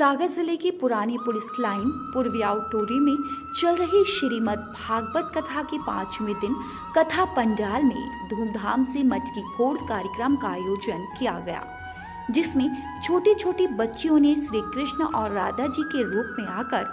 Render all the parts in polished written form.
सागर जिले की पुरानी पुलिस लाइन पूर्वी आउटोरी में चल रही श्रीमद् भागवत कथा के 5वें दिन कथा पंडाल में धूमधाम से मटकी फोड़ कार्यक्रम का आयोजन किया गया, जिसमें छोटी छोटी बच्चियों ने श्री कृष्ण और राधा जी के रूप में आकर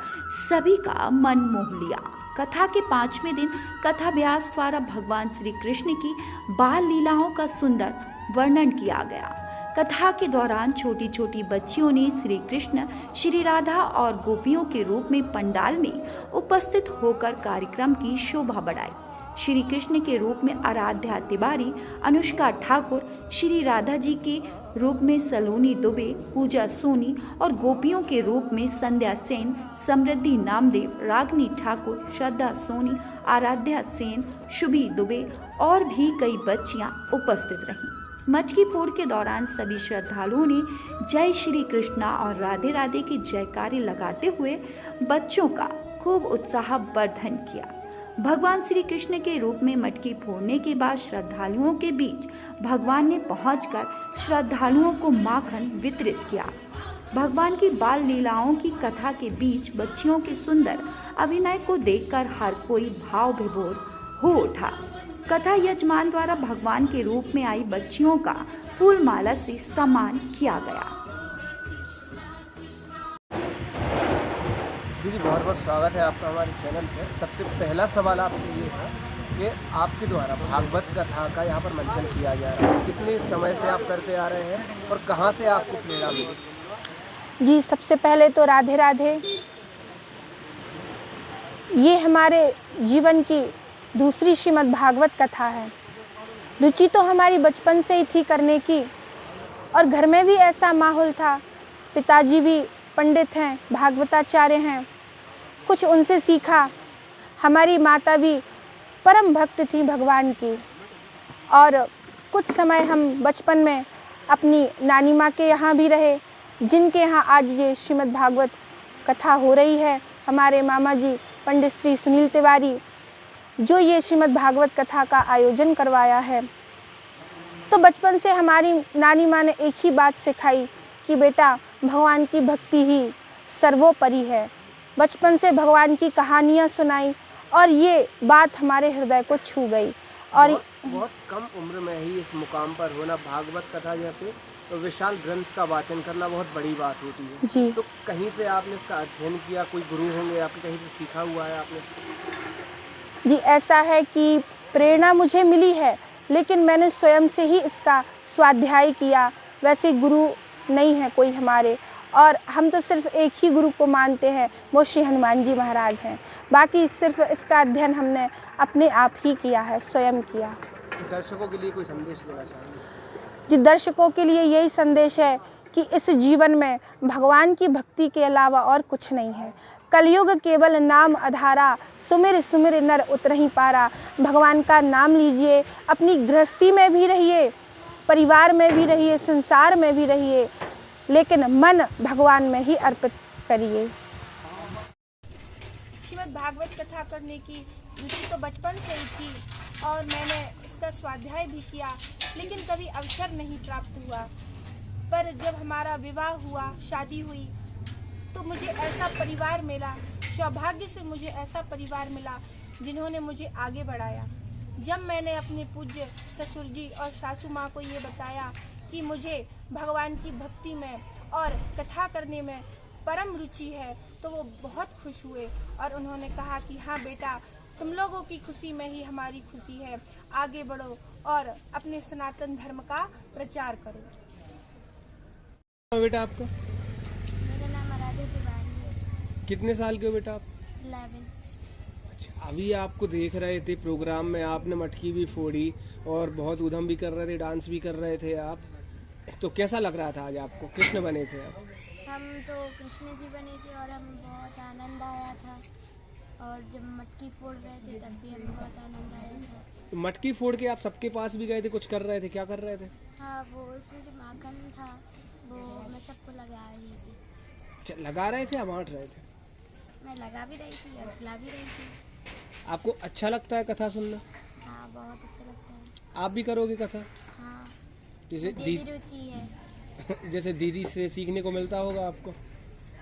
सभी का मन मोह लिया। कथा के 5वें दिन कथा व्यास द्वारा भगवान श्री कृष्ण की बाल लीलाओं का सुंदर वर्णन किया गया। कथा के दौरान छोटी छोटी बच्चियों ने श्री कृष्ण, श्री राधा और गोपियों के रूप में पंडाल में उपस्थित होकर कार्यक्रम की शोभा बढ़ाई। श्री कृष्ण के रूप में आराध्या तिवारी, अनुष्का ठाकुर, श्री राधा जी के रूप में सलोनी दुबे, पूजा सोनी और गोपियों के रूप में संध्या सेन, समृद्धि नामदेव, रागनी ठाकुर, श्रद्धा सोनी, आराध्या सेन, शुभी दुबे और भी कई बच्चियां उपस्थित रहीं। मटकी फोड़ के दौरान सभी श्रद्धालुओं ने जय श्री कृष्णा और राधे राधे की जयकारे लगाते हुए बच्चों का खूब उत्साहवर्धन किया। भगवान श्री कृष्ण के रूप में मटकी फोड़ने के बाद श्रद्धालुओं के बीच भगवान ने पहुंचकर श्रद्धालुओं को माखन वितरित किया। भगवान की बाल लीलाओं की कथा के बीच बच्चियों के सुंदर अभिनय को देखकर हर कोई भाव विभोर हो उठा। कथा यजमान द्वारा भगवान के रूप में आई बच्चियों का फूल माला से सम्मान किया गया। दीदी बहुत बहुत स्वागत है आपका हमारे चैनल पर। सबसे पहला सवाल आपसे ये है कि आपके द्वारा भागवत कथा का यहाँ पर मंचन किया जा रहा है, कितने समय से आप करते आ रहे हैं और कहाँ से आपको प्रेरणा मिली? जी, सबसे पहले तो राधे राधे। ये हमारे जीवन की दूसरी श्रीमद् भागवत कथा है। रुचि तो हमारी बचपन से ही थी करने की, और घर में भी ऐसा माहौल था। पिताजी भी पंडित हैं, भागवताचार्य हैं, कुछ उनसे सीखा। हमारी माता भी परम भक्त थी भगवान की, और कुछ समय हम बचपन में अपनी नानी माँ के यहाँ भी रहे, जिनके यहाँ आज ये श्रीमद् भागवत कथा हो रही है। हमारे मामा जी पंडित श्री सुनील तिवारी, जो ये श्रीमद् भागवत कथा का आयोजन करवाया है। तो बचपन से हमारी नानी माँ ने एक ही बात सिखाई कि बेटा, भगवान की भक्ति ही सर्वोपरि है। बचपन से भगवान की कहानियाँ सुनाई और ये बात हमारे हृदय को छू गई। और बहुत कम उम्र में ही इस मुकाम पर होना, भागवत कथा जैसे विशाल ग्रंथ का वाचन करना बहुत बड़ी बात होती है जी। तो कहीं से आपने इसका अध्ययन किया, कोई गुरु होंगे आपने, कहीं से सीखा हुआ है आपने? जी, ऐसा है कि प्रेरणा मुझे मिली है, लेकिन मैंने स्वयं से ही इसका स्वाध्याय किया। वैसे गुरु नहीं है कोई हमारे, और हम तो सिर्फ एक ही गुरु को मानते हैं, वो श्री हनुमान जी महाराज हैं। बाकी सिर्फ इसका अध्ययन हमने अपने आप ही किया है, स्वयं किया। दर्शकों के लिए कोई संदेश देना चाहेंगे? जी, दर्शकों के लिए यही संदेश है कि इस जीवन में भगवान की भक्ति के अलावा और कुछ नहीं है। कलयुग केवल नाम आधारा, सुमिर सुमिर नर उतरहि पारा। भगवान का नाम लीजिए, अपनी गृहस्थी में भी रहिए, परिवार में भी रहिए, संसार में भी रहिए, लेकिन मन भगवान में ही अर्पित करिए। श्रीमद् भागवत कथा करने की रुचि तो बचपन से ही थी, और मैंने इसका स्वाध्याय भी किया, लेकिन कभी अवसर नहीं प्राप्त हुआ। पर जब हमारा विवाह हुआ, शादी हुई, तो मुझे ऐसा परिवार मिला, सौभाग्य से मुझे ऐसा परिवार मिला जिन्होंने मुझे आगे बढ़ाया। जब मैंने अपने पूज्य ससुर जी और सासू माँ को ये बताया कि मुझे भगवान की भक्ति में और कथा करने में परम रुचि है, तो वो बहुत खुश हुए और उन्होंने कहा कि हाँ बेटा, तुम लोगों की खुशी में ही हमारी खुशी है, आगे बढ़ो और अपने सनातन धर्म का प्रचार करो। बेटा आपका मेरा नाम आराध्या तिवारी है। कितने साल के हो बेटा आप? 11। अच्छा, अभी आपको देख रहे थे प्रोग्राम में, आपने मटकी भी फोड़ी और बहुत ऊधम भी कर रहे थे, डांस भी कर रहे थे आप, तो कैसा लग रहा था आज आपको? कृष्ण बने थे आप? हम तो कृष्ण जी बने थे और हम बहुत आनंद आया था, और जब मटकी फोड़ रहे थे तब भी हमें बहुत आनंद आया था। तो मटकी फोड़ के आप सबके पास भी गए थे, कुछ कर रहे थे, क्या कर रहे थे? हाँ, वो उसमें जो माखन था वो मैं सबको लगा रही थी। अच्छा, लगा रहे थे या बांट रहे थे? मैं लगा भी रही थी और खिला भी रही थी। आपको अच्छा लगता है कथा सुनना? हाँ, बहुत अच्छा लगता है। आप भी करोगे कथा? हाँ, जैसे मुझे भी रुचि है। जैसे दीदी से सीखने को मिलता होगा आपको?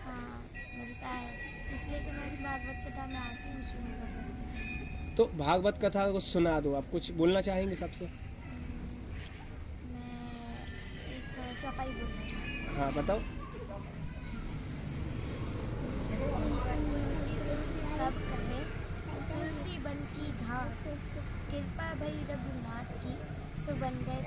हाँ, मिलता है, इसलिए तो मैं भी भागवत कथा में आती हूँ सुनने को। तो भागवत कथा को सुना दो, आप कुछ बोलना चाहेंगे सबसे? मैं एक चौपाई बोल रही हूँ। हाँ बताओ। तुलसी तुलसी सब कहे, तुलसी बन की घास, कृपा भई रघुनाथ की, सो बन गए